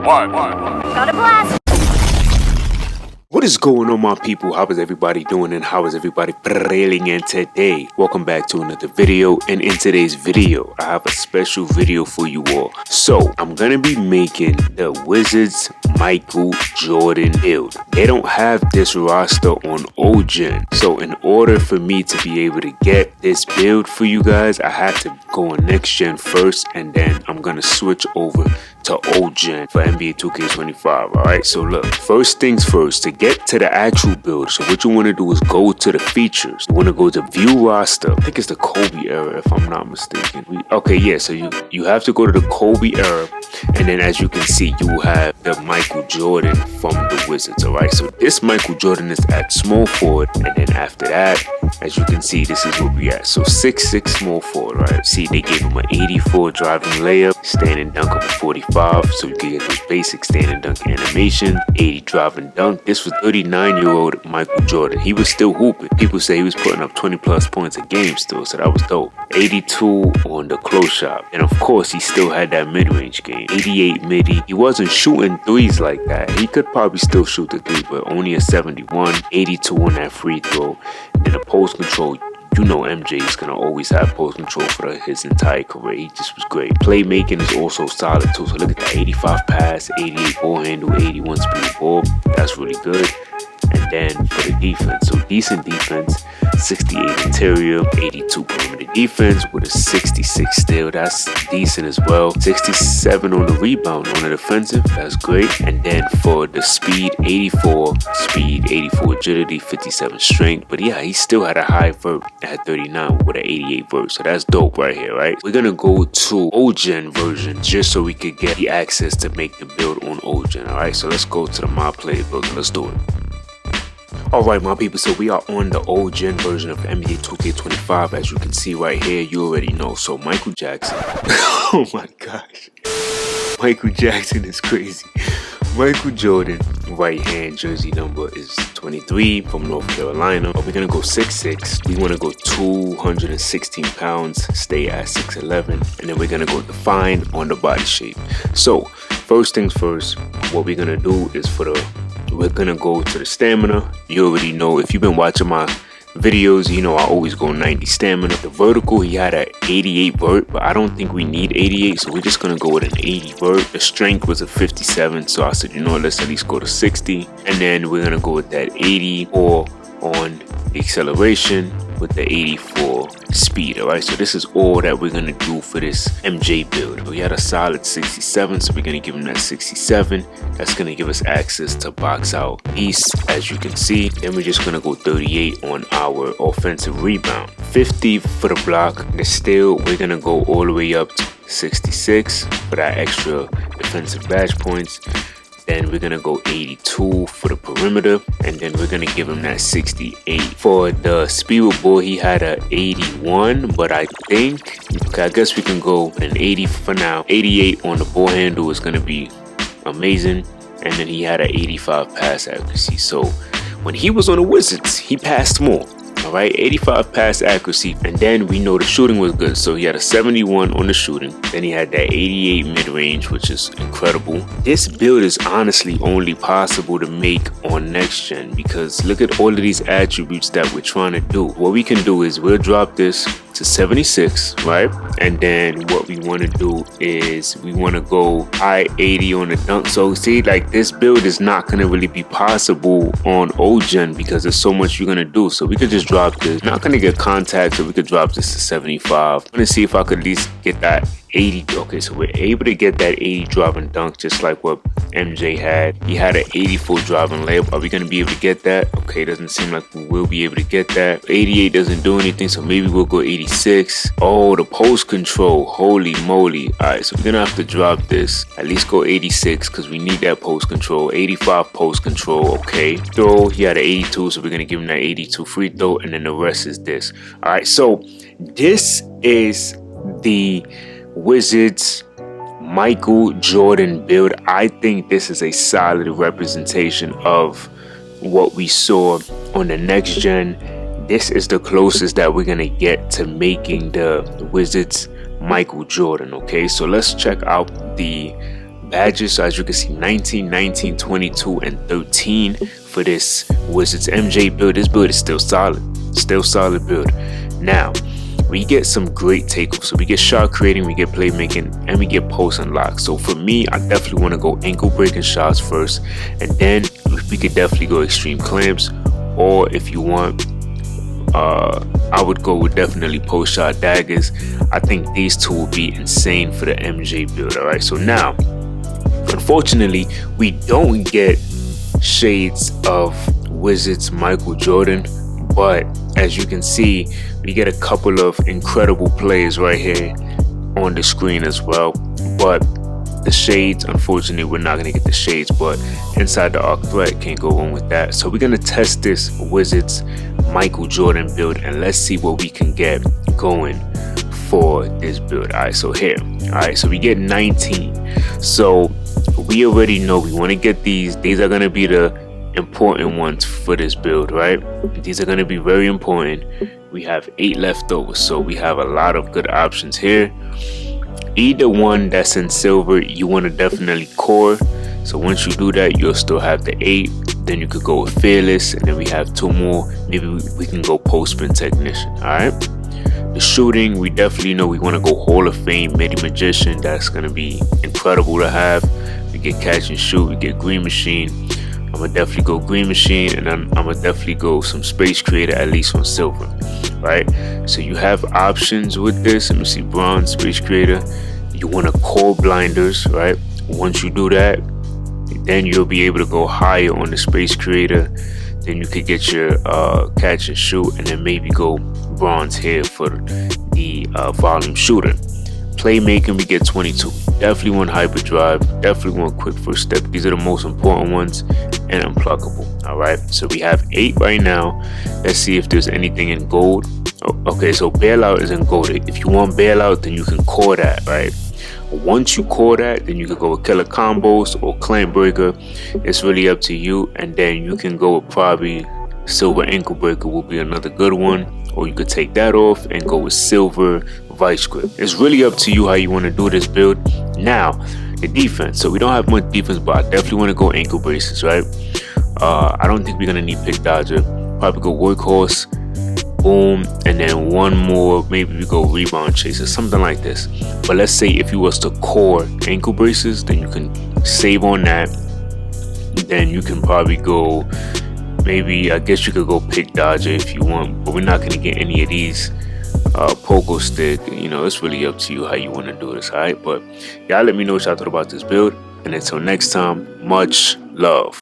Got a blast. What is going on, my people? How is everybody doing and how is everybody feeling? In today, welcome back to another video. And in today's video, I have a special video for you all. So I'm gonna be making the Wizards Michael Jordan build. They don't have this roster on OGen, so in order for me to be able to get this build for you guys, I had to go on next gen first, and then I'm gonna switch over to OGen for NBA 2K25. Alright, so look, first things first, to get to the actual build, so what you want to do is go to the features. You want to go to view roster. I think it's the Kobe era, if I'm not mistaken. So you have to go to the Kobe era, and then as you can see, you will have the Michael Jordan from the Wizards. Alright, so this Michael Jordan is at small forward, and then after that, as you can see, this is where we at. So 6'6" small forward, right? See, they gave him an 84 driving layup, standing dunk of a 45, so you can get those basic standing dunk animation. 80 driving dunk. This was 39-year-old Michael Jordan. He was still hooping. People say he was putting up 20 plus points a game still, so that was dope. 82 on the close shot, and of course he still had that mid-range game. 88 midi. He wasn't shooting threes like that. He could probably still shoot the three, but only a 71. 82 on that free throw, and then the post control. You know MJ is going to always have post control for his entire career. He just was great. Playmaking is also solid too. So look at that, 85 pass, 88 ball handle, 81 speed ball. That's really good. And then for the defense, so decent defense, 68 interior, 82 perimeter defense with a 66 steal. That's decent as well. 67 on the rebound on the defensive. That's great. And then for the speed, 84 speed, 84 agility, 57 strength. But yeah, he still had a high vert at 39 with an 88 vert. So that's dope right here, right? We're gonna go to OGen version just so we could get the access to make the build on OGen. All right, so let's go to the MyPlayer build. Let's do it. Alright, my people, so we are on the OGen version of NBA 2K25. As you can see right here, you already know. So Michael Jackson. Oh my gosh. Michael Jackson is crazy. Michael Jordan, right hand jersey number is 23 from North Carolina. We're going to go 6'6". We want to go 216 pounds, stay at 6'11". And then we're going to go define on the body shape. So first things first, what we're going to do is we're gonna go to the stamina. You already know, if you've been watching my videos, you know I always go 90 stamina. The vertical, he had an 88 vert, but I don't think we need 88, so we're just gonna go with an 80 vert. The strength was a 57, so I said, you know, let's at least go to 60. And then we're gonna go with that 84 on the acceleration with the 84 speed. Alright, so this is all that we're gonna do for this MJ build. We had a solid 67, so we're gonna give him that 67. That's gonna give us access to box out east, as you can see. Then we're just gonna go 38 on our offensive rebound, 50 for the block. The steal, we're gonna go all the way up to 66 for that extra defensive badge points. Then we're gonna go 82 for the perimeter, and then we're gonna give him that 68. For the speed with ball, he had a 81, but I think, okay, I guess we can go with an 80 for now. 88 on the ball handle is gonna be amazing, and then he had an 85 pass accuracy. So when he was on the Wizards, he passed more. Alright, 85 pass accuracy, and then we know the shooting was good, so he had a 71 on the shooting. Then he had that 88 mid-range, which is incredible. This build is honestly only possible to make on next gen, because look at all of these attributes that we're trying to do. What we can do is we'll drop this to 76, right? And then what we want to do is we want to go high 80 on the dunk. So see, like, this build is not going to really be possible on OGen because there's so much you're going to do. So we could just drop this. Not going to get contact, so we could drop this to 75. I'm going to see if I could at least get that 80. Okay, so we're able to get that 80 driving dunk just like what MJ had. He had an 84 driving layup. Are we going to be able to get that? Okay, doesn't seem like we will be able to get that. 88 doesn't do anything, so maybe we'll go 86. Oh, the post control, holy moly. All right, so we're gonna have to drop this, at least go 86 because we need that post control. 85 post control. Okay, throw, he had an 82, so we're gonna give him that 82 free throw, and then the rest is this. All right, so this is the Wizards Michael Jordan build. I think this is a solid representation of what we saw on the next gen. This is the closest that we're gonna get to making the Wizards Michael Jordan. Okay, so let's check out the badges. So as you can see, 19, 19, 22, and 13 for this Wizards MJ build. This build is still solid build. Now we get some great takeoffs. So we get shot creating, we get playmaking, and we get post unlock. So for me, I definitely want to go ankle breaking shots first, and then we could definitely go extreme clamps, or if you want, I would go with definitely post shot daggers. I think these two will be insane for the MJ build. All right, so now unfortunately we don't get shades of Wizards Michael Jordan, but as you can see, we get a couple of incredible players right here on the screen as well. But the shades, unfortunately, we're not going to get the shades, but inside the arc threat, can't go wrong with that. So we're going to test this Wizards Michael Jordan build, and let's see what we can get going for this build. All right, so here, all right, so we get 19. So we already know we want to get these are going to be the important ones for this build, right? These are going to be very important. We have 8 left over, so we have a lot of good options here. Either one that's in silver, you want to definitely core. So once you do that, you'll still have the 8. Then you could go with fearless, and then we have 2 more. Maybe we can go post-spin technician. All right, the shooting, we definitely know we want to go Hall of Fame midi magician. That's going to be incredible to have. We get catch and shoot, we get green machine. I'm gonna definitely go green machine, and I'm gonna definitely go some space creator, at least on silver, right? So you have options with this. Let me see, bronze, space creator. You want to core blinders, right? Once you do that, then you'll be able to go higher on the space creator. Then you could get your catch and shoot, and then maybe go bronze here for the volume shooter. Playmaking, we get 22. Definitely want hyperdrive, definitely want quick first step. These are the most important ones, and unpluckable. All right, so we have 8 right now. Let's see if there's anything in gold. Okay, so bailout is in gold. If you want bailout, then you can core that, right? Once you core that, then you can go with killer combos or clamp breaker. It's really up to you. And then you can go with probably silver ankle breaker will be another good one, or you could take that off and go with silver vice grip. It's really up to you how you want to do this build. Now the defense, so we don't have much defense, but I definitely want to go ankle braces, right? I don't think we're gonna need pick dodger. Probably go workhorse, boom, and then one more, maybe we go rebound chaser, something like this. But let's say if you was to core ankle braces, then you can save on that. Then you can probably go, maybe, I guess you could go pick dodger if you want, but we're not gonna get any of these pogo stick. You know, it's really up to you how you want to do this. All right, but y'all let me know what y'all thought about this build, and until next time, much love.